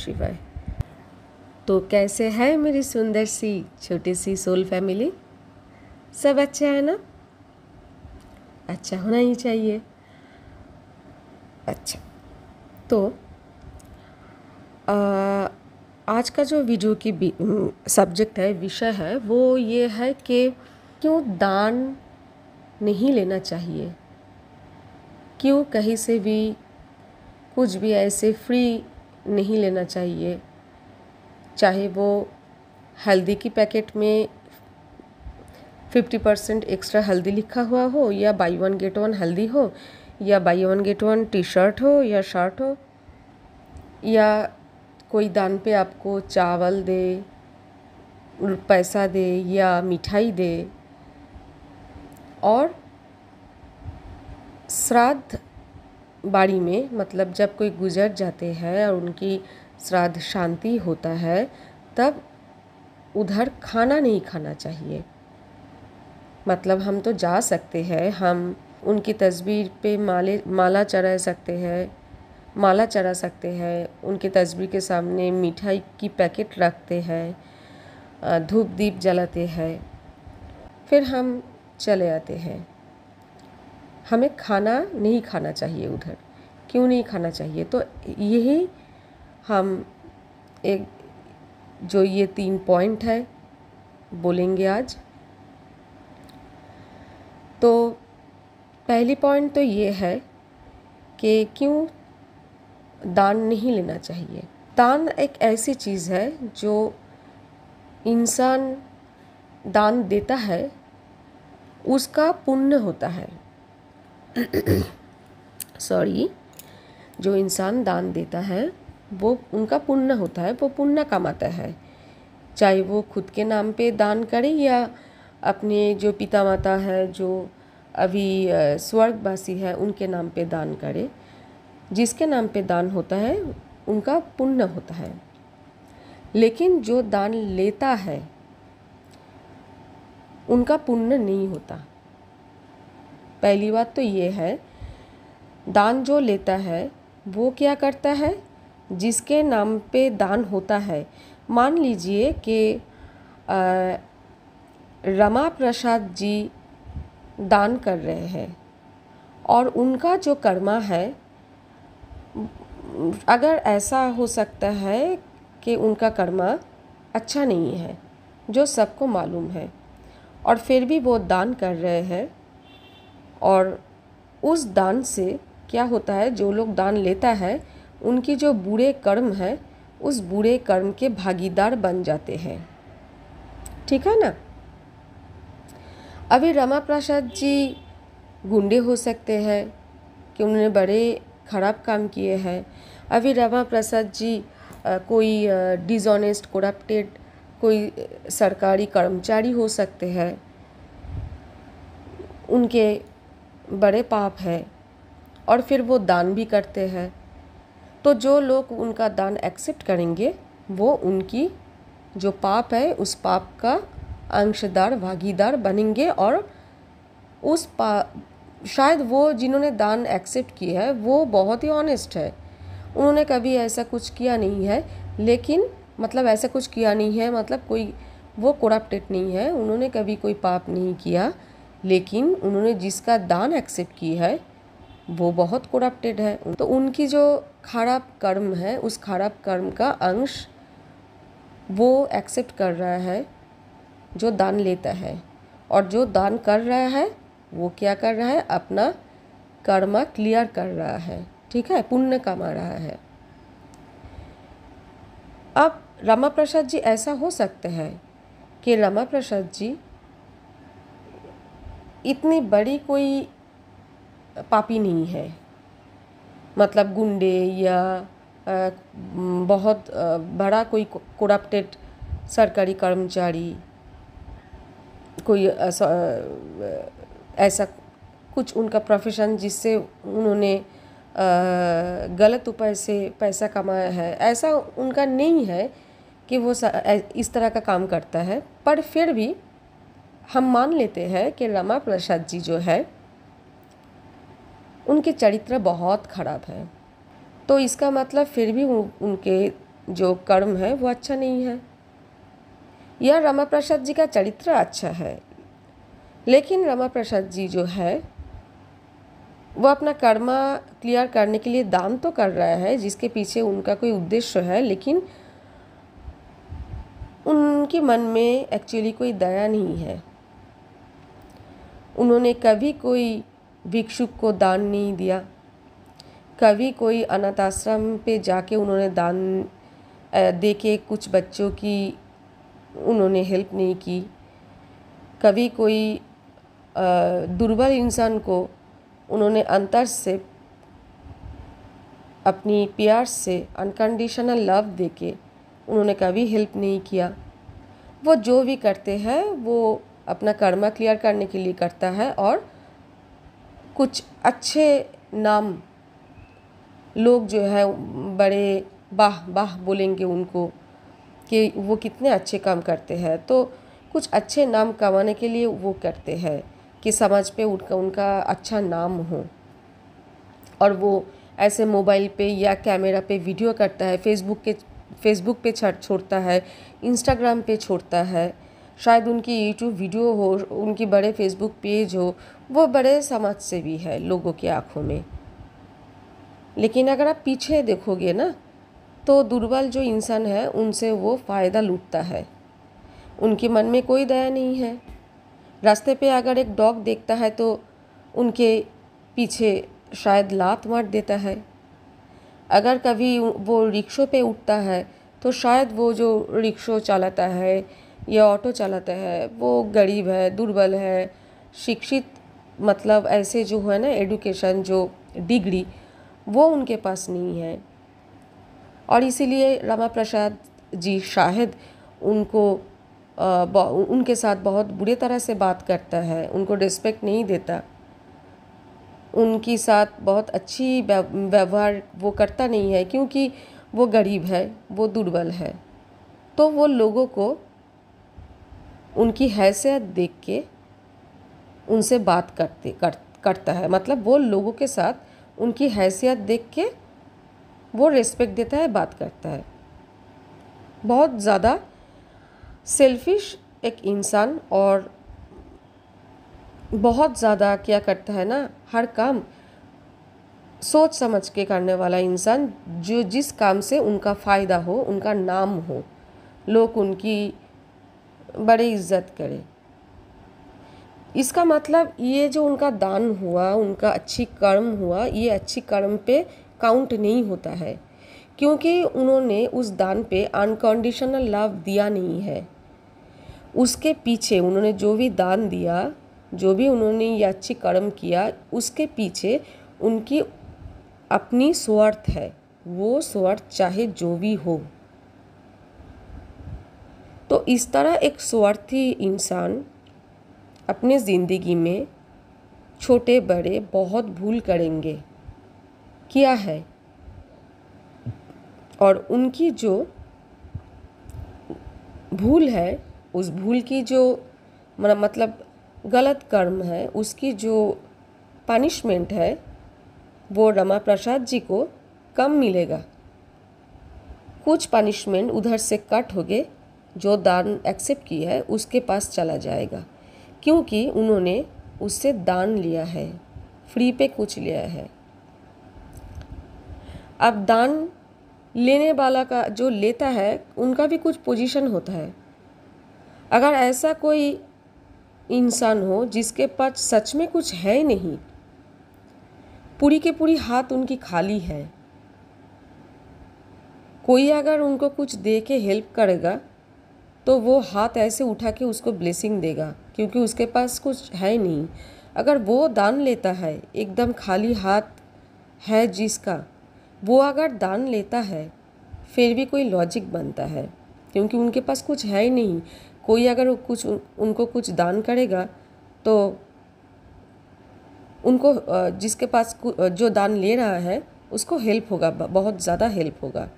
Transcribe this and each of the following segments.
शिवाय। तो कैसे है मेरी सुंदर सी छोटी सी सोल फैमिली? सब अच्छा है ना? अच्छा होना ही चाहिए। अच्छा, तो आज का जो वीडियो की सब्जेक्ट है, विषय है, वो ये है कि क्यों दान नहीं लेना चाहिए, क्यों कहीं से भी कुछ भी ऐसे फ्री नहीं लेना चाहिए, चाहे वो हल्दी की पैकेट में 50% एक्स्ट्रा हल्दी लिखा हुआ हो, या बाई वन गेट वन हल्दी हो, या by one get one T shirt हो या शर्ट हो, या कोई दान पे आपको चावल दे, पैसा दे या मिठाई दे। और श्राद्ध बाड़ी में, मतलब जब कोई गुजर जाते हैं और उनकी श्राद्ध शांति होता है, तब उधर खाना नहीं खाना चाहिए। मतलब हम तो जा सकते हैं, हम उनकी तस्वीर पे माला चढ़ा सकते हैं, उनकी तस्वीर के सामने मिठाई की पैकेट रखते हैं, धूप दीप जलाते हैं, फिर हम चले आते हैं। हमें खाना नहीं खाना चाहिए उधर। क्यों नहीं खाना चाहिए? तो यही हम एक जो ये 3 पॉइंट है बोलेंगे आज। तो पहली पॉइंट तो ये है कि क्यों दान नहीं लेना चाहिए। दान एक ऐसी चीज़ है जो इंसान दान देता है, उसका पुण्य होता है। सॉरी, जो इंसान दान देता है वो उनका पुण्य होता है, वो पुण्य कमाता है। चाहे वो खुद के नाम पे दान करे या अपने जो पिता माता है, जो अभी स्वर्गवासी है, उनके नाम पे दान करे। जिसके नाम पे दान होता है उनका पुण्य होता है। लेकिन जो दान लेता है उनका पुण्य नहीं होता। पहली बात तो ये है, दान जो लेता है वो क्या करता है, जिसके नाम पे दान होता है। मान लीजिए कि रमा प्रसाद जी दान कर रहे हैं और उनका जो कर्मा है, अगर ऐसा हो सकता है कि उनका कर्मा अच्छा नहीं है, जो सबको मालूम है, और फिर भी वो दान कर रहे हैं, और उस दान से क्या होता है, जो लोग दान लेता है उनकी जो बुरे कर्म है, उस बुरे कर्म के भागीदार बन जाते हैं। ठीक है ना? अभी रमा प्रसाद जी गुंडे हो सकते हैं कि उन्होंने बड़े ख़राब काम किए हैं। अभी रमा प्रसाद जी कोई डिसऑनेस्ट, करप्टेड कोई सरकारी कर्मचारी हो सकते हैं, उनके बड़े पाप है, और फिर वो दान भी करते हैं। तो जो लोग उनका दान एक्सेप्ट करेंगे वो उनकी जो पाप है उस पाप का अंशदार, भागीदार बनेंगे। और उस शायद वो जिन्होंने दान एक्सेप्ट किया है वो बहुत ही ऑनेस्ट है, उन्होंने कभी ऐसा कुछ किया नहीं है। लेकिन मतलब ऐसा कुछ किया नहीं है, मतलब कोई वो करप्टेड नहीं है, उन्होंने कभी कोई पाप नहीं किया, लेकिन उन्होंने जिसका दान एक्सेप्ट की है वो बहुत करप्टेड है। तो उनकी जो खराब कर्म है, उस खराब कर्म का अंश वो एक्सेप्ट कर रहा है जो दान लेता है। और जो दान कर रहा है वो क्या कर रहा है, अपना कर्मा क्लियर कर रहा है। ठीक है, पुण्य कमा रहा है। अब रमा प्रसाद जी, ऐसा हो सकता है कि रमा प्रसाद जी इतनी बड़ी कोई पापी नहीं है, मतलब गुंडे या बहुत बड़ा कोई करप्टेड सरकारी कर्मचारी, कोई ऐसा कुछ उनका प्रोफेशन जिससे उन्होंने गलत उपाय से पैसा कमाया है, ऐसा उनका नहीं है कि वो इस तरह का काम करता है। पर फिर भी हम मान लेते हैं कि रमा प्रसाद जी जो है उनके चरित्र बहुत ख़राब है। तो इसका मतलब फिर भी उनके जो कर्म है वो अच्छा नहीं है। यह रमा प्रसाद जी का चरित्र अच्छा है, लेकिन रमा प्रसाद जी जो है वो अपना कर्मा क्लियर करने के लिए दान तो कर रहा है, जिसके पीछे उनका कोई उद्देश्य है, लेकिन उनके मन में एक्चुअली कोई दया नहीं है। उन्होंने कभी कोई भिक्षुक को दान नहीं दिया, कभी कोई अनाथ आश्रम पे जाके उन्होंने दान दे के कुछ बच्चों की उन्होंने हेल्प नहीं की, कभी कोई दुर्बल इंसान को उन्होंने अंतर से अपनी प्यार से अनकंडीशनल लव देके उन्होंने कभी हेल्प नहीं किया। वो जो भी करते हैं वो अपना कर्मा क्लियर करने के लिए करता है, और कुछ अच्छे नाम लोग जो है बड़े वाह वाह बोलेंगे उनको कि वो कितने अच्छे काम करते हैं, तो कुछ अच्छे नाम कमाने के लिए वो करते हैं कि समाज पे उनका अच्छा नाम हो। और वो ऐसे मोबाइल पे या कैमरा पे वीडियो करता है, फेसबुक पे छोड़ता है, इंस्टाग्राम पे छोड़ता है, शायद उनकी यूट्यूब वीडियो हो, उनकी बड़े फेसबुक पेज हो, वो बड़े समाज सेवी है लोगों की आँखों में। लेकिन अगर आप पीछे देखोगे ना, तो दुर्बल जो इंसान है उनसे वो फ़ायदा लूटता है, उनके मन में कोई दया नहीं है। रास्ते पे अगर एक डॉग देखता है तो उनके पीछे शायद लात मार देता है। अगर कभी वो रिक्शों पे उठता है तो शायद वो जो रिक्शो चलाता है या ऑटो चलाता है वो गरीब है, दुर्बल है, शिक्षित मतलब ऐसे जो है ना एडुकेशन जो डिग्री वो उनके पास नहीं है। और इसीलिए रमा प्रसाद जी शायद उनके साथ बहुत बुरे तरह से बात करता है, उनको रिस्पेक्ट नहीं देता, उनके साथ बहुत अच्छी व्यवहार वो करता नहीं है, क्योंकि वो गरीब है, वो दुर्बल है। तो वो लोगों को उनकी हैसियत देख के उनसे बात करता है, मतलब वो लोगों के साथ उनकी हैसियत देख के वो रिस्पेक्ट देता है, बात करता है। बहुत ज़्यादा सेल्फिश एक इंसान, और बहुत ज़्यादा क्या करता है ना, हर काम सोच समझ के करने वाला इंसान, जो जिस काम से उनका फ़ायदा हो, उनका नाम हो, लोग उनकी बड़ी इज्जत करें। इसका मतलब ये जो उनका दान हुआ, उनका अच्छी कर्म हुआ, ये अच्छी कर्म पे काउंट नहीं होता है, क्योंकि उन्होंने उस दान पे अनकंडीशनल लव दिया नहीं है। उसके पीछे उन्होंने जो भी दान दिया, जो भी उन्होंने ये अच्छी कर्म किया, उसके पीछे उनकी अपनी स्वार्थ है, वो स्वार्थ चाहे जो भी हो। तो इस तरह एक स्वार्थी इंसान अपने ज़िंदगी में छोटे बड़े बहुत भूल करेंगे, किया है, और उनकी जो भूल है, उस भूल की जो मतलब गलत कर्म है, उसकी जो पनिशमेंट है वो रमा प्रसाद जी को कम मिलेगा। कुछ पनिशमेंट उधर से कट हो गए, जो दान एक्सेप्ट किया है उसके पास चला जाएगा, क्योंकि उन्होंने उससे दान लिया है, फ्री पे कुछ लिया है। अब दान लेने वाला का जो लेता है उनका भी कुछ पोजीशन होता है। अगर ऐसा कोई इंसान हो जिसके पास सच में कुछ है नहीं, पूरी के पूरी हाथ उनकी खाली है, कोई अगर उनको कुछ दे के हेल्प करेगा तो वो हाथ ऐसे उठा के उसको ब्लेसिंग देगा, क्योंकि उसके पास कुछ है नहीं। अगर वो दान लेता है, एकदम खाली हाथ है जिसका, वो अगर दान लेता है फिर भी कोई लॉजिक बनता है, क्योंकि उनके पास कुछ है ही नहीं। कोई अगर उनको कुछ दान करेगा तो उनको जिसके पास जो दान ले रहा है उसको हेल्प होगा, बहुत ज़्यादा हेल्प होगा।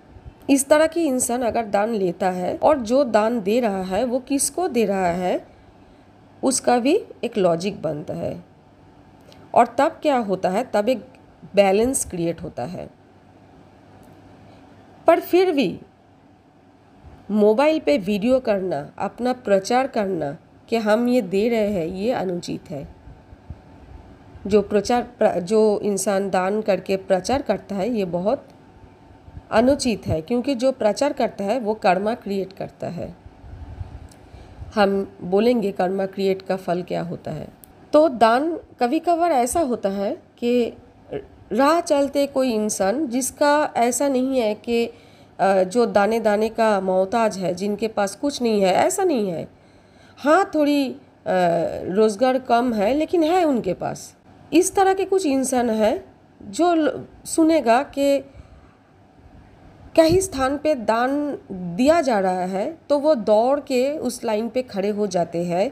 इस तरह की इंसान अगर दान लेता है और जो दान दे रहा है वो किसको दे रहा है उसका भी एक लॉजिक बनता है, और तब क्या होता है, तब एक बैलेंस क्रिएट होता है। पर फिर भी मोबाइल पे वीडियो करना, अपना प्रचार करना कि हम ये दे रहे हैं, ये अनुचित है। जो इंसान दान करके प्रचार करता है ये बहुत अनुचित है, क्योंकि जो प्रचार करता है वो कर्मा क्रिएट करता है। हम बोलेंगे कर्मा क्रिएट का फल क्या होता है। तो दान कभी कभार ऐसा होता है कि राह चलते कोई इंसान जिसका ऐसा नहीं है कि जो दाने दाने का मोहताज है, जिनके पास कुछ नहीं है, ऐसा नहीं है। हाँ, थोड़ी रोज़गार कम है लेकिन है उनके पास। इस तरह के कुछ इंसान है जो सुनेगा कि कहीं स्थान पे दान दिया जा रहा है तो वो दौड़ के उस लाइन पे खड़े हो जाते हैं,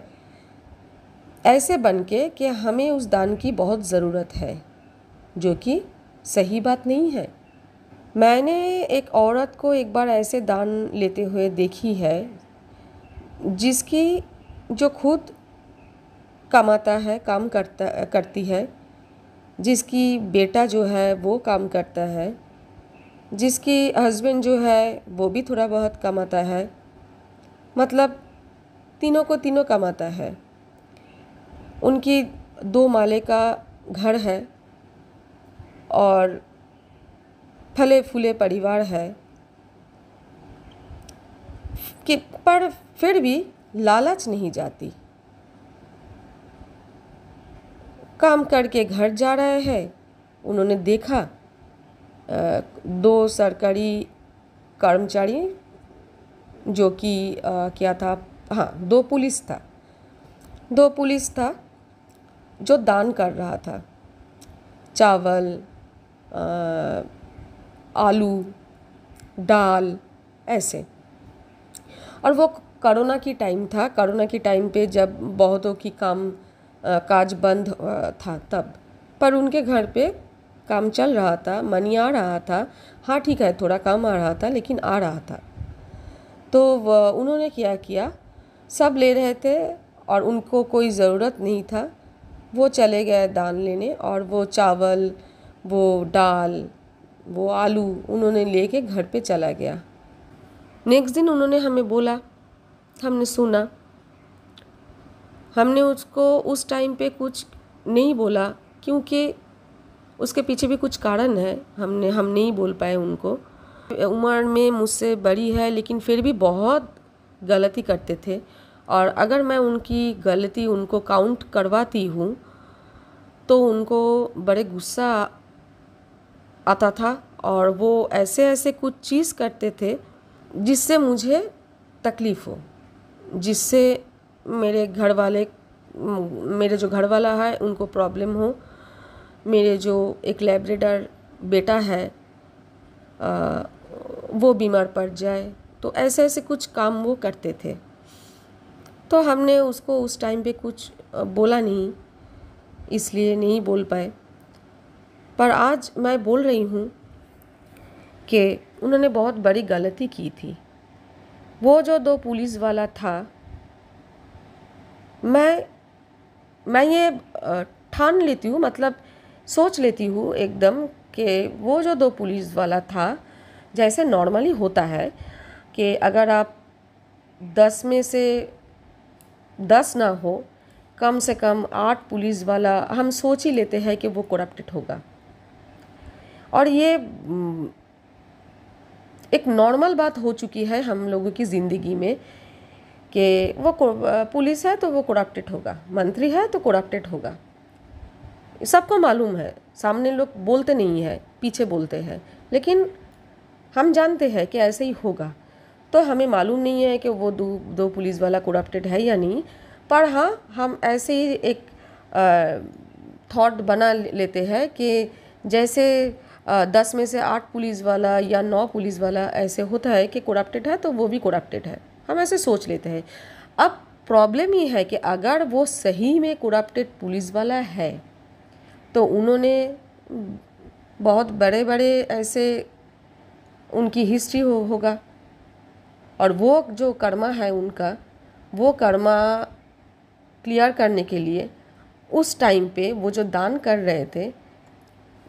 ऐसे बन के कि हमें उस दान की बहुत ज़रूरत है, जो कि सही बात नहीं है। मैंने एक औरत को एक बार ऐसे दान लेते हुए देखी है, जिसकी जो खुद कमाता है, काम करती है, जिसकी बेटा जो है वो काम करता है, जिसकी हस्बैंड जो है वो भी थोड़ा बहुत कमाता है, मतलब तीनों को तीनों कमाता है। उनकी 2 माले का घर है और फले फूले परिवार है कि पर फिर भी लालच नहीं जाती। काम करके घर जा रहे हैं। उन्होंने देखा 2 सरकारी कर्मचारी, जो कि क्या था, हाँ 2 पुलिस था जो दान कर रहा था, चावल, आलू, दाल, ऐसे। और वो कोरोना की टाइम था। कोरोना की टाइम पे जब बहुतों की काम काज बंद था तब, पर उनके घर पे काम चल रहा था, मनी आ रहा था। हाँ ठीक है, थोड़ा कम आ रहा था लेकिन आ रहा था। तो उन्होंने क्या किया, सब ले रहे थे और उनको कोई ज़रूरत नहीं था। वो चले गए दान लेने और वो चावल, वो दाल, वो आलू उन्होंने लेके घर पे चला गया। नेक्स्ट दिन उन्होंने हमें बोला, हमने सुना। हमने उसको उस टाइम पे कुछ नहीं बोला, क्योंकि उसके पीछे भी कुछ कारण है। हम नहीं बोल पाए उनको। उम्र में मुझसे बड़ी है लेकिन फिर भी बहुत गलती करते थे, और अगर मैं उनकी गलती उनको काउंट करवाती हूँ तो उनको बड़े गुस्सा आता था, और वो ऐसे ऐसे कुछ चीज़ करते थे जिससे मुझे तकलीफ़ हो, जिससे मेरे जो घर वाला है उनको प्रॉब्लम हो, मेरे जो एक लैब्राडोर बेटा है वो बीमार पड़ जाए। तो ऐसे ऐसे कुछ काम वो करते थे। तो हमने उसको उस टाइम पे कुछ बोला नहीं, इसलिए नहीं बोल पाए। पर आज मैं बोल रही हूँ कि उन्होंने बहुत बड़ी गलती की थी। वो जो 2 पुलिस वाला था, मैं ये ठान लेती हूँ, मतलब सोच लेती हूँ एकदम कि वो जो 2 पुलिस वाला था, जैसे नॉर्मली होता है कि अगर आप 10 में से 10 ना हो, कम से कम 8 पुलिस वाला हम सोच ही लेते हैं कि वो करप्टेड होगा। और ये एक नॉर्मल बात हो चुकी है हम लोगों की ज़िंदगी में कि वो पुलिस है तो वो करप्टेड होगा, मंत्री है तो करप्टेड होगा। सबको मालूम है, सामने लोग बोलते नहीं है, पीछे बोलते हैं, लेकिन हम जानते हैं कि ऐसे ही होगा। तो हमें मालूम नहीं है कि वो 2 पुलिस वाला करप्टेड है या नहीं, पर हाँ हम ऐसे ही एक थॉट बना लेते हैं कि जैसे 10 में से 8 पुलिस वाला या 9 पुलिस वाला ऐसे होता है कि करप्टेड है तो वो भी करप्टेड है, हम ऐसे सोच लेते हैं। अब प्रॉब्लम ये है कि अगर वो सही में करप्टेड पुलिस वाला है तो उन्होंने बहुत बड़े बड़े ऐसे उनकी हिस्ट्री होगा, और वो जो कर्मा है उनका, वो कर्मा क्लियर करने के लिए उस टाइम पे वो जो दान कर रहे थे,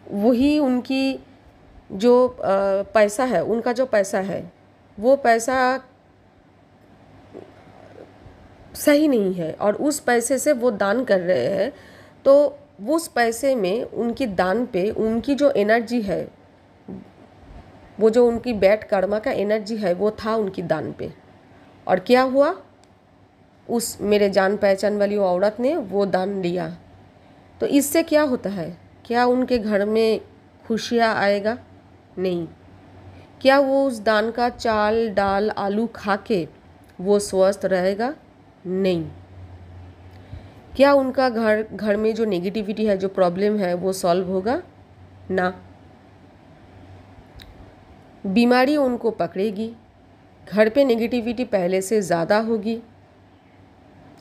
वही उनकी जो पैसा है, उनका जो पैसा है, वो पैसा सही नहीं है और उस पैसे से वो दान कर रहे हैं, तो उस पैसे में उनकी दान पे उनकी जो एनर्जी है, वो जो उनकी बैड कर्मा का एनर्जी है वो था उनकी दान पे। और क्या हुआ, उस मेरे जान पहचान वाली औरत ने वो दान लिया, तो इससे क्या होता है, क्या उनके घर में खुशियाँ आएगा? नहीं। क्या वो उस दान का चाल दाल आलू खा के वो स्वस्थ रहेगा? नहीं। क्या उनका घर में जो नेगेटिविटी है, जो प्रॉब्लम है, वो सॉल्व होगा? ना। बीमारी उनको पकड़ेगी, घर पे नेगेटिविटी पहले से ज़्यादा होगी,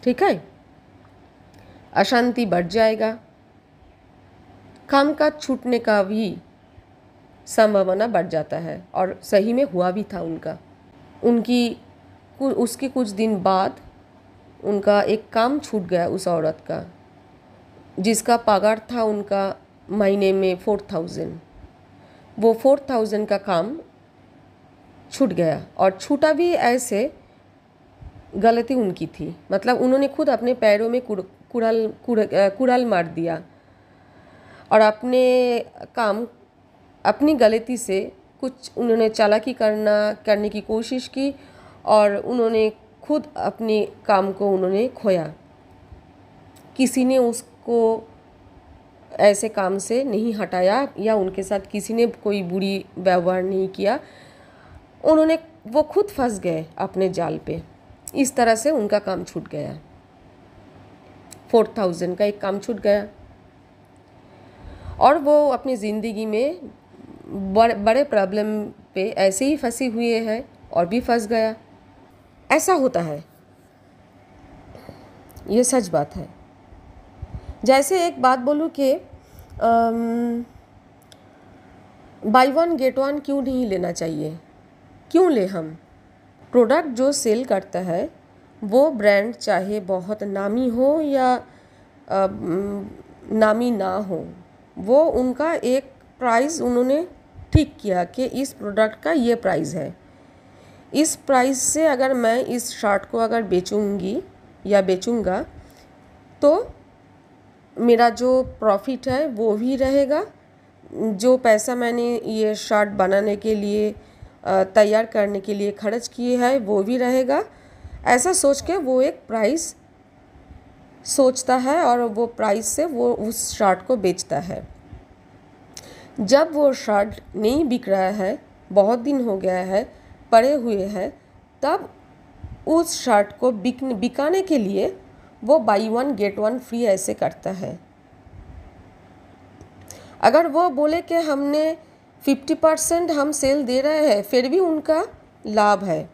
ठीक है, अशांति बढ़ जाएगा, काम काज छूटने का भी संभावना बढ़ जाता है। और सही में हुआ भी था उनका। उसके कुछ दिन बाद उनका एक काम छूट गया उस औरत का, जिसका पगार था उनका महीने में 4000। वो 4000 का काम छूट गया, और छूटा भी ऐसे, गलती उनकी थी, मतलब उन्होंने खुद अपने पैरों में कुड़ाल मार दिया और अपने काम अपनी गलती से कुछ उन्होंने चालाकी करने की कोशिश की, और उन्होंने खुद अपने काम को उन्होंने खोया। किसी ने उसको ऐसे काम से नहीं हटाया, या उनके साथ किसी ने कोई बुरी व्यवहार नहीं किया, वो खुद फंस गए अपने जाल पे। इस तरह से उनका काम छूट गया, 4000 का एक काम छूट गया, और वो अपनी ज़िंदगी में बड़े प्रॉब्लम पे ऐसे ही फंसी हुए हैं और भी फंस गया। ऐसा होता है, ये सच बात है। जैसे एक बात बोलूँ कि बाय वन गेट वन क्यों नहीं लेना चाहिए? क्यों ले हम? प्रोडक्ट जो सेल करता है वो ब्रांड चाहे बहुत नामी हो या नामी ना हो, वो उनका एक प्राइस उन्होंने ठीक किया कि इस प्रोडक्ट का ये प्राइस है। इस प्राइस से अगर मैं इस शर्ट को अगर बेचूंगी या बेचूंगा, तो मेरा जो प्रॉफिट है वो भी रहेगा, जो पैसा मैंने ये शर्ट बनाने के लिए तैयार करने के लिए खर्च किए है वो भी रहेगा। ऐसा सोच के वो एक प्राइस सोचता है और वो प्राइस से वो उस शर्ट को बेचता है। जब वो शर्ट नहीं बिक रहा है, बहुत दिन हो गया है, पड़े हुए हैं, तब उस शर्ट को बिकाने के लिए वो by one get one free ऐसे करता है। अगर वो बोले कि हमने 50% हम सेल दे रहे हैं, फिर भी उनका लाभ है।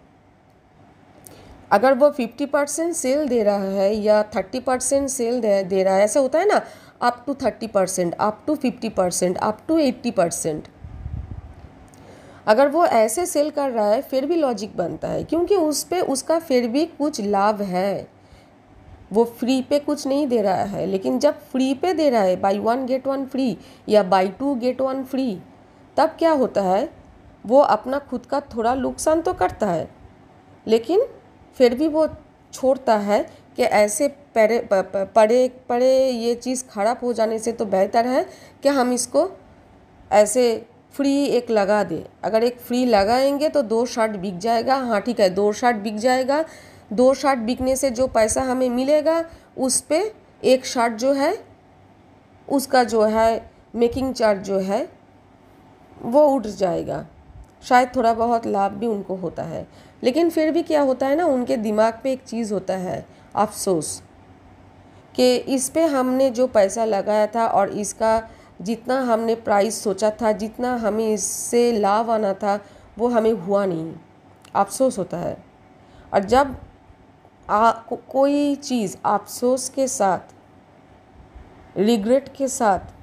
अगर वो 50% सेल दे रहा है या 30% सेल दे रहा है, ऐसा होता है ना, up to 30%, up to 50%, up to 80%, अगर वो ऐसे सेल कर रहा है फिर भी लॉजिक बनता है, क्योंकि उस पे उसका फिर भी कुछ लाभ है। वो फ्री पे कुछ नहीं दे रहा है, लेकिन जब फ्री पे दे रहा है, buy one get one free या buy two get one free, तब क्या होता है, वो अपना खुद का थोड़ा नुकसान तो करता है, लेकिन फिर भी वो छोड़ता है कि ऐसे पड़े ये चीज़ ख़राब हो जाने से तो बेहतर है कि हम इसको ऐसे फ्री एक लगा दे। अगर एक फ्री लगाएंगे तो 2 शर्ट बिक जाएगा। हाँ ठीक है, 2 शर्ट बिक जाएगा। 2 शर्ट बिकने से जो पैसा हमें मिलेगा, उस पे एक शर्ट जो है उसका जो है मेकिंग चार्ज जो है वो उठ जाएगा। शायद थोड़ा बहुत लाभ भी उनको होता है, लेकिन फिर भी क्या होता है ना, उनके दिमाग पे एक चीज़ होता है, अफसोस, कि इस पे हमने जो पैसा लगाया था और इसका जितना हमने प्राइस सोचा था, जितना हमें इससे लाभ आना था, वो हमें हुआ नहीं। अफसोस होता है। और जब कोई चीज़ अफसोस के साथ, रिग्रेट के साथ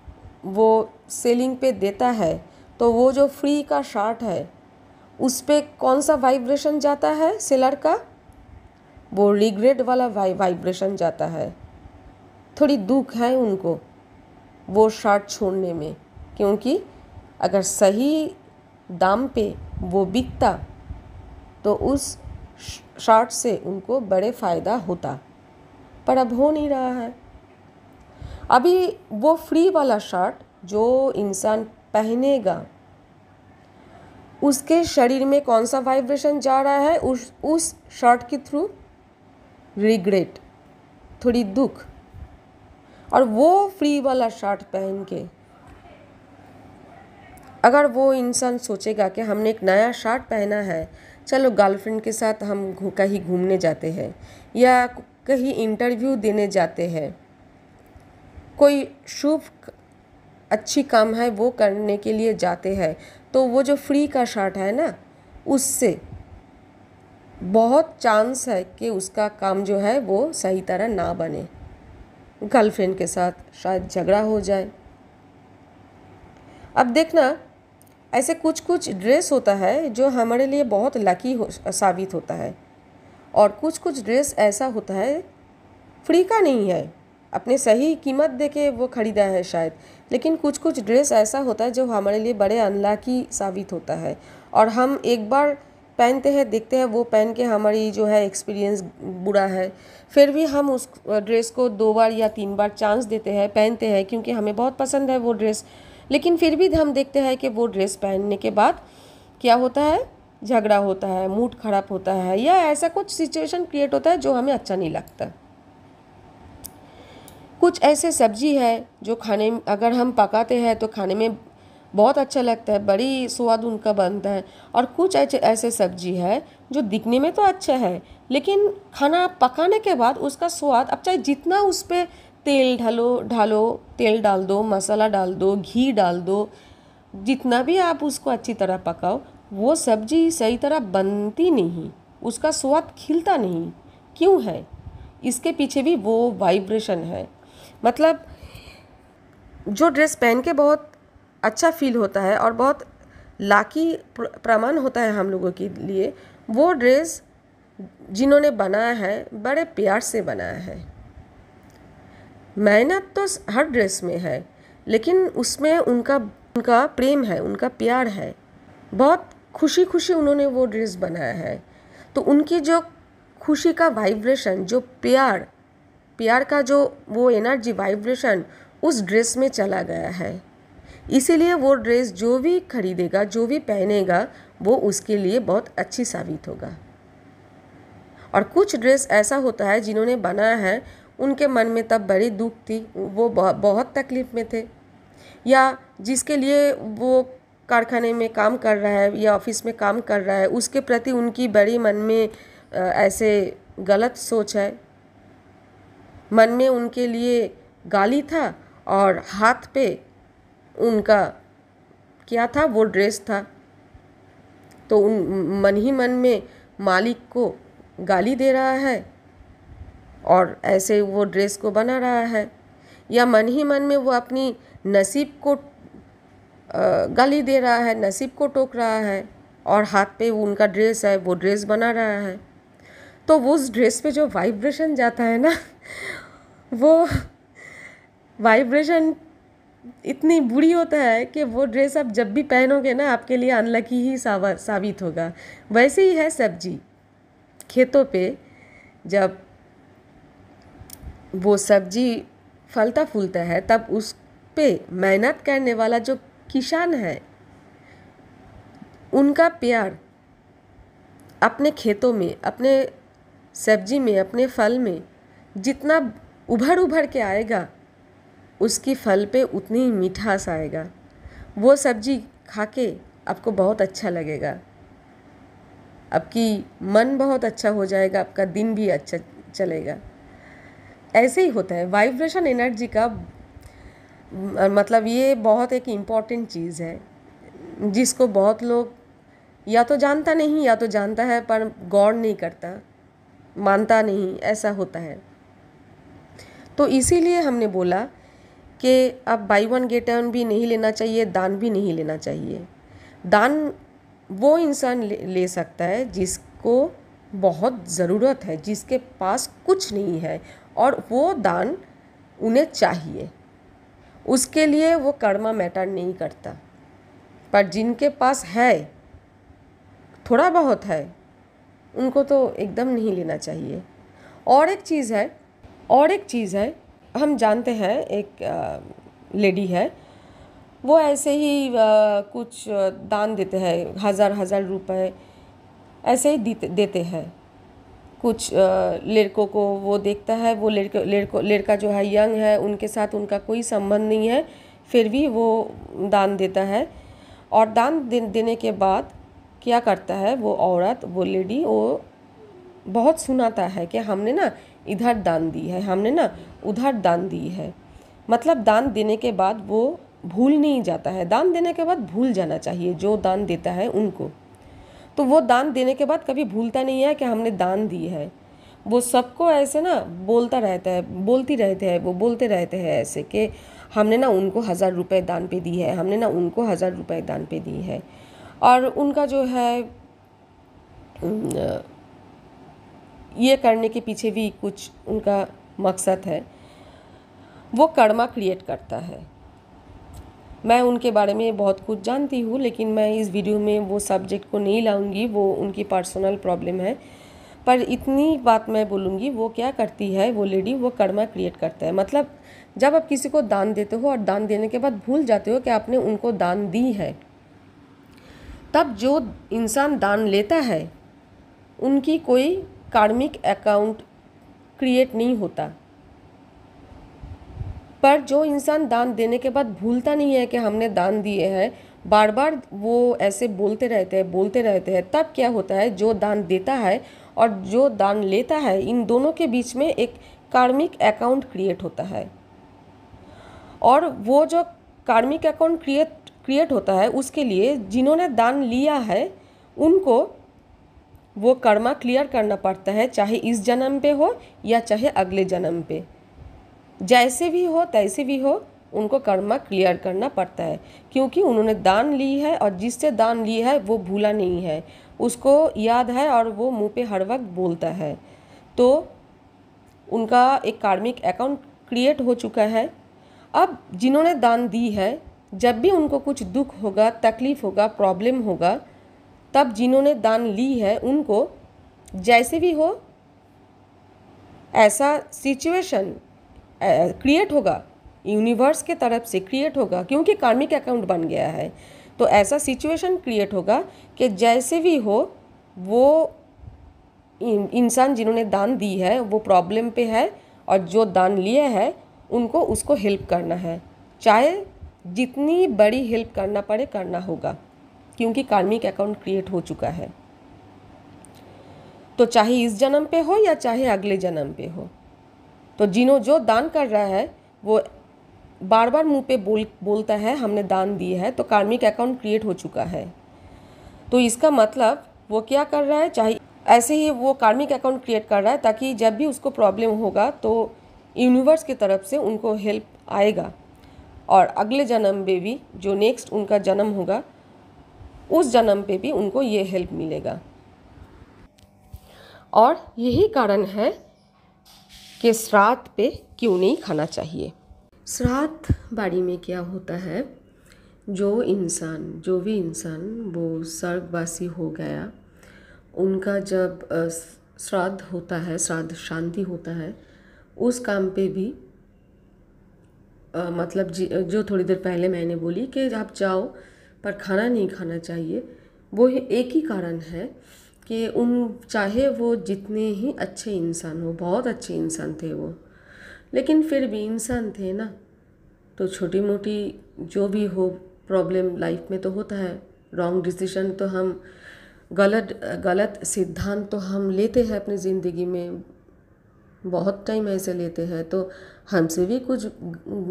वो सेलिंग पे देता है, तो वो जो फ्री का शर्ट है उस पे कौन सा वाइब्रेशन जाता है सेलर का? वो रिग्रेट वाला वाइब्रेशन जाता है। थोड़ी दुख है उनको वो शर्ट छोड़ने में, क्योंकि अगर सही दाम पे वो बिकता तो उस शर्ट से उनको बड़े फ़ायदा होता। पर अब हो नहीं रहा है। अभी वो फ्री वाला शर्ट जो इंसान पहनेगा उसके शरीर में कौन सा वाइब्रेशन जा रहा है उस शर्ट के थ्रू? रिग्रेट, थोड़ी दुख। और वो फ्री वाला शर्ट पहन के अगर वो इंसान सोचेगा कि हमने एक नया शर्ट पहना है, चलो गर्लफ्रेंड के साथ हम कहीं घूमने जाते हैं या कहीं इंटरव्यू देने जाते हैं, कोई शुभ अच्छी काम है वो करने के लिए जाते हैं, तो वो जो फ्री का शर्ट है ना, उससे बहुत चांस है कि उसका काम जो है वो सही तरह ना बने, गर्लफ्रेंड के साथ शायद झगड़ा हो जाए। अब देखना, ऐसे कुछ कुछ ड्रेस होता है जो हमारे लिए बहुत लकी साबित होता है, और कुछ कुछ ड्रेस ऐसा होता है फ्री का नहीं है, अपने सही कीमत देके वो ख़रीदा है शायद, लेकिन कुछ कुछ ड्रेस ऐसा होता है जो हमारे लिए बड़े अनलकी साबित होता है, और हम एक बार पहनते हैं, देखते हैं वो पहन के हमारी जो है एक्सपीरियंस बुरा है, फिर भी हम उस ड्रेस को 2 बार या 3 बार चांस देते हैं, पहनते हैं क्योंकि हमें बहुत पसंद है वो ड्रेस। लेकिन फिर भी हम देखते हैं कि वो ड्रेस पहनने के बाद क्या होता है, झगड़ा होता है, मूड ख़राब होता है, या ऐसा कुछ सिचुएशन क्रिएट होता है जो हमें अच्छा नहीं लगता। कुछ ऐसे सब्जी है जो खाने में अगर हम पकाते हैं तो खाने में बहुत अच्छा लगता है, बड़ी स्वाद उनका बनता है, और कुछ ऐसे सब्जी है जो दिखने में तो अच्छा है लेकिन खाना पकाने के बाद उसका स्वाद, अब चाहे जितना उस पर तेल ढालो, तेल डाल दो, मसाला डाल दो, घी डाल दो, जितना भी आप उसको अच्छी तरह पकाओ, वो सब्जी सही तरह बनती नहीं, उसका स्वाद खिलता नहीं। क्यों है? इसके पीछे भी वो वाइब्रेशन है। मतलब जो ड्रेस पहन के बहुत अच्छा फील होता है और बहुत लाकी प्रमाण होता है हम लोगों के लिए, वो ड्रेस जिन्होंने बनाया है बड़े प्यार से बनाया है। मेहनत तो हर ड्रेस में है, लेकिन उसमें उनका प्रेम है, उनका प्यार है, बहुत खुशी खुशी उन्होंने वो ड्रेस बनाया है। तो उनकी जो खुशी का वाइब्रेशन, जो प्यार का जो वो एनर्जी वाइब्रेशन उस ड्रेस में चला गया है, इसीलिए वो ड्रेस जो भी खरीदेगा, जो भी पहनेगा, वो उसके लिए बहुत अच्छी साबित होगा। और कुछ ड्रेस ऐसा होता है जिन्होंने बनाया है, उनके मन में तब बड़ी दुख थी, वो बहुत तकलीफ़ में थे, या जिसके लिए वो कारखाने में काम कर रहा है या ऑफिस में काम कर रहा है, उसके प्रति उनकी बड़ी मन में ऐसे गलत सोच है, मन में उनके लिए गाली था और हाथ पे उनका क्या था, वो ड्रेस था, तो मन ही मन में मालिक को गाली दे रहा है और ऐसे वो ड्रेस को बना रहा है, या मन ही मन में वो अपनी नसीब को गाली दे रहा है, नसीब को टोक रहा है, और हाथ पे वो उनका ड्रेस है, वो ड्रेस बना रहा है। तो वो उस ड्रेस पे जो वाइब्रेशन जाता है ना, वो वाइब्रेशन इतनी बुरी होता है कि वो ड्रेस आप जब भी पहनोगे ना, आपके लिए अनलकी ही साबित होगा। वैसे ही है सब्जी, खेतों पे जब वो सब्जी फलता फूलता है, तब उस पे मेहनत करने वाला जो किसान है, उनका प्यार अपने खेतों में, अपने सब्जी में, अपने फल में जितना उभर के आएगा, उसकी फल पे उतनी ही मिठास आएगा। वो सब्जी खा के आपको बहुत अच्छा लगेगा, आपकी मन बहुत अच्छा हो जाएगा, आपका दिन भी अच्छा चलेगा। ऐसे ही होता है वाइब्रेशन एनर्जी का। मतलब ये बहुत एक इम्पॉर्टेंट चीज़ है जिसको बहुत लोग या तो जानता नहीं या तो जानता है पर गौर नहीं करता, मानता नहीं, ऐसा होता है। तो इसीलिए हमने बोला कि अब बाई वन गेट वन भी नहीं लेना चाहिए, दान भी नहीं लेना चाहिए। दान वो इंसान ले सकता है जिसको बहुत ज़रूरत है, जिसके पास कुछ नहीं है, और वो दान उन्हें चाहिए, उसके लिए वो कर्मा मैटर नहीं करता। पर जिनके पास है, थोड़ा बहुत है, उनको तो एकदम नहीं लेना चाहिए। और एक चीज़ है, और एक चीज़ है, हम जानते हैं एक लेडी है, वो ऐसे ही कुछ दान देते हैं, हज़ार रुपए ऐसे ही देते हैं कुछ लड़कों को। वो देखता है, वो लड़का जो है यंग है, उनके साथ उनका कोई संबंध नहीं है, फिर भी वो दान देता है। और दान देने के बाद क्या करता है वो औरत, वो लेडी, वो बहुत सुनाता है कि हमने ना इधर दान दी है, हमने ना उधर दान दी है। मतलब दान देने के बाद वो भूल नहीं जाता है, दान देने के बाद भूल जाना चाहिए जो दान देता है उनको। तो वो दान देने के बाद कभी भूलता नहीं है कि हमने दान दी है। वो सबको ऐसे ना बोलता रहता है, बोलती रहते हैं, वो बोलते रहते हैं ऐसे कि हमने ना उनको 1000 रुपये दान पे दी है, हमने ना उनको 1000 रुपये दान पे दी है। और उनका जो है ये करने के पीछे भी कुछ उनका मकसद है, वो कर्मा क्रिएट करता है। मैं उनके बारे में बहुत कुछ जानती हूँ, लेकिन मैं इस वीडियो में वो सब्जेक्ट को नहीं लाऊंगी, वो उनकी पर्सनल प्रॉब्लम है। पर इतनी बात मैं बोलूँगी, वो क्या करती है वो लेडी, वो कर्मा क्रिएट करता है। मतलब जब आप किसी को दान देते हो और दान देने के बाद भूल जाते हो कि आपने उनको दान दी है, तब जो इंसान दान लेता है उनकी कोई कार्मिक अकाउंट क्रिएट नहीं होता। पर जो इंसान दान देने के बाद भूलता नहीं है कि हमने दान दिए हैं, बार बार वो ऐसे बोलते रहते हैं, तब क्या होता है, जो दान देता है और जो दान लेता है, इन दोनों के बीच में एक कार्मिक अकाउंट क्रिएट होता है। और वो जो कार्मिक अकाउंट क्रिएट होता है, उसके लिए जिन्होंने दान लिया है उनको वो कर्मा क्लियर करना पड़ता है, चाहे इस जन्म पे हो या चाहे अगले जन्म पे। जैसे भी हो तैसे भी हो, उनको कर्मा क्लियर करना पड़ता है, क्योंकि उन्होंने दान ली है और जिससे दान ली है वो भूला नहीं है, उसको याद है और वो मुंह पे हर वक्त बोलता है। तो उनका एक कार्मिक अकाउंट क्रिएट हो चुका है। अब जिन्होंने दान दी है, जब भी उनको कुछ दुख होगा, तकलीफ़ होगा, प्रॉब्लम होगा, तब जिन्होंने दान ली है उनको जैसे भी हो ऐसा सिचुएशन क्रिएट होगा, यूनिवर्स के तरफ से क्रिएट होगा, क्योंकि कार्मिक अकाउंट बन गया है। तो ऐसा सिचुएशन क्रिएट होगा कि जैसे भी हो वो इंसान जिन्होंने दान दी है वो प्रॉब्लम पे है, और जो दान लिए है उनको उसको हेल्प करना है, चाहे जितनी बड़ी हेल्प करना पड़े करना होगा, क्योंकि कार्मिक अकाउंट क्रिएट हो चुका है। तो चाहे इस जन्म पे हो या चाहे अगले जन्म पे हो, तो जो दान कर रहा है वो बार बार मुंह पे बोलता है हमने दान दिए है, तो कार्मिक अकाउंट क्रिएट हो चुका है। तो इसका मतलब वो क्या कर रहा है, चाहे ऐसे ही वो कार्मिक अकाउंट क्रिएट कर रहा है, ताकि जब भी उसको प्रॉब्लम होगा तो यूनिवर्स की तरफ से उनको हेल्प आएगा, और अगले जन्म में भी जो नेक्स्ट उनका जन्म होगा उस जन्म पे भी उनको ये हेल्प मिलेगा। और यही कारण है कि श्राद्ध पे क्यों नहीं खाना चाहिए। श्राद्ध बाड़ी में क्या होता है, जो भी इंसान वो स्वर्गवासी हो गया, उनका जब श्राद्ध होता है, श्राद्ध शांति होता है, उस काम पे भी मतलब जो थोड़ी देर पहले मैंने बोली कि आप जाओ पर खाना नहीं खाना चाहिए, वो एक ही कारण है कि चाहे वो जितने ही अच्छे इंसान हो, बहुत अच्छे इंसान थे वो, लेकिन फिर भी इंसान थे ना, तो छोटी मोटी जो भी हो प्रॉब्लम लाइफ में तो होता है। रॉन्ग डिसीजन तो हम गलत सिद्धांत तो हम लेते हैं अपनी ज़िंदगी में, बहुत टाइम ऐसे लेते हैं, तो हमसे भी कुछ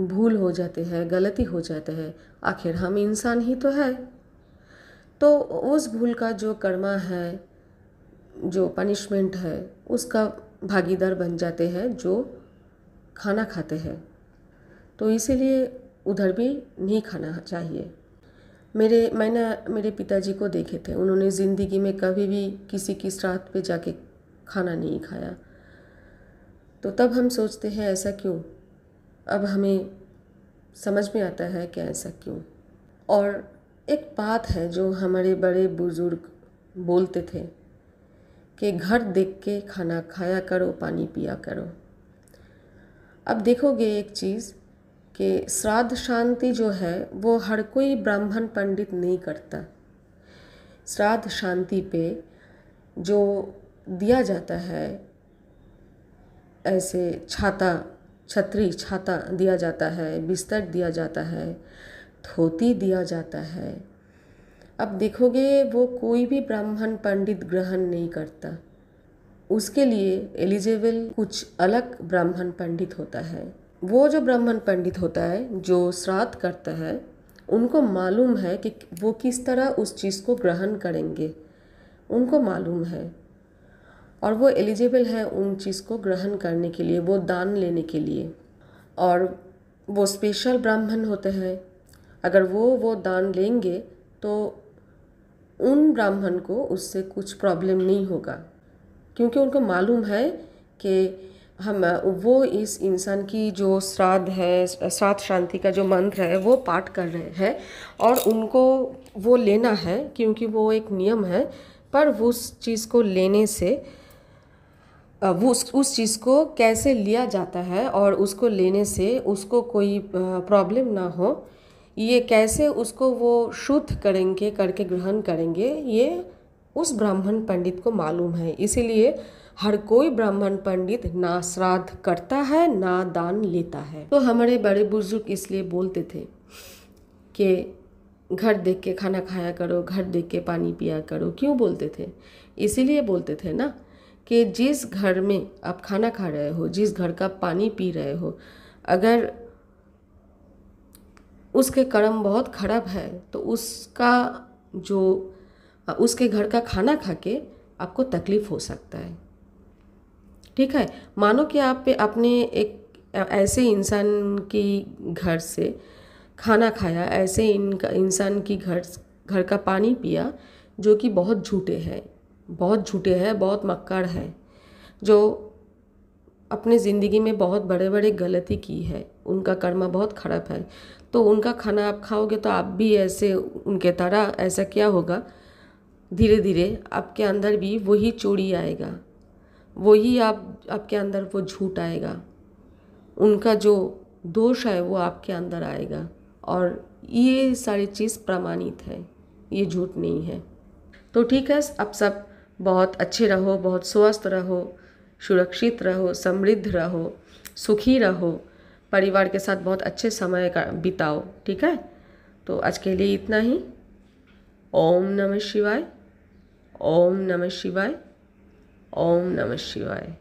भूल हो जाते हैं, गलती हो जाते हैं, आखिर हम इंसान ही तो है। तो उस भूल का जो कर्मा है, जो पनिशमेंट है, उसका भागीदार बन जाते हैं जो खाना खाते हैं। तो इसीलिए उधर भी नहीं खाना चाहिए। मैंने मेरे पिताजी को देखे थे, उन्होंने ज़िंदगी में कभी भी किसी की श्राद्ध पे जाके खाना नहीं खाया। तो तब हम सोचते हैं ऐसा क्यों, अब हमें समझ में आता है कि ऐसा क्यों। और एक बात है जो हमारे बड़े बुजुर्ग बोलते थे कि घर देख के खाना खाया करो, पानी पिया करो। अब देखोगे एक चीज़ कि श्राद्ध शांति जो है वो हर कोई ब्राह्मण पंडित नहीं करता। श्राद्ध शांति पे जो दिया जाता है, ऐसे छाता, छतरी छाता दिया जाता है, बिस्तर दिया जाता है, धोती दिया जाता है, अब देखोगे वो कोई भी ब्राह्मण पंडित ग्रहण नहीं करता। उसके लिए एलिजिबल कुछ अलग ब्राह्मण पंडित होता है। वो जो ब्राह्मण पंडित होता है जो श्राद्ध करता है, उनको मालूम है कि वो किस तरह उस चीज़ को ग्रहण करेंगे, उनको मालूम है, और वो एलिजिबल है उन चीज़ को ग्रहण करने के लिए, वो दान लेने के लिए। और वो स्पेशल ब्राह्मण होते हैं, अगर वो दान लेंगे तो उन ब्राह्मण को उससे कुछ प्रॉब्लम नहीं होगा, क्योंकि उनको मालूम है कि वो इस इंसान की जो श्राद्ध है, श्राद्ध शांति का जो मंत्र है वो पाठ कर रहे हैं, और उनको वो लेना है क्योंकि वो एक नियम है। पर वो उस चीज़ को लेने से वो उस चीज़ को कैसे लिया जाता है और उसको लेने से उसको कोई प्रॉब्लम ना हो, ये कैसे उसको वो शुद्ध करेंगे, करके ग्रहण करेंगे, ये उस ब्राह्मण पंडित को मालूम है। इसीलिए हर कोई ब्राह्मण पंडित ना श्राद्ध करता है ना दान लेता है। तो हमारे बड़े बुजुर्ग इसलिए बोलते थे कि घर देख के खाना खाया करो, घर देख के पानी पिया करो। क्यों बोलते थे? इसीलिए बोलते थे ना कि जिस घर में आप खाना खा रहे हो, जिस घर का पानी पी रहे हो, अगर उसके कर्म बहुत खराब है तो उसके घर का खाना खा के आपको तकलीफ़ हो सकता है। ठीक है, मानो कि आपने एक ऐसे इंसान की घर से खाना खाया, ऐसे इंसान की घर का पानी पिया जो कि बहुत झूठे हैं, बहुत मक्कार है, जो अपने ज़िंदगी में बहुत बड़े बड़े गलती की है, उनका कर्म बहुत ख़राब है। तो उनका खाना आप खाओगे तो आप भी ऐसे उनके तरह, ऐसा क्या होगा, धीरे धीरे आपके अंदर भी वही चोरी आएगा, वही आपके अंदर वो झूठ आएगा, उनका जो दोष है वो आपके अंदर आएगा। और ये सारी चीज़ प्रमाणित है, ये झूठ नहीं है। तो ठीक है, आप सब बहुत अच्छे रहो, बहुत स्वस्थ रहो, सुरक्षित रहो, समृद्ध रहो, सुखी रहो, परिवार के साथ बहुत अच्छे समय का बिताओ। ठीक है, तो आज के लिए इतना ही। ओम नमः शिवाय, ओम नमः शिवाय, ओम नमः शिवाय।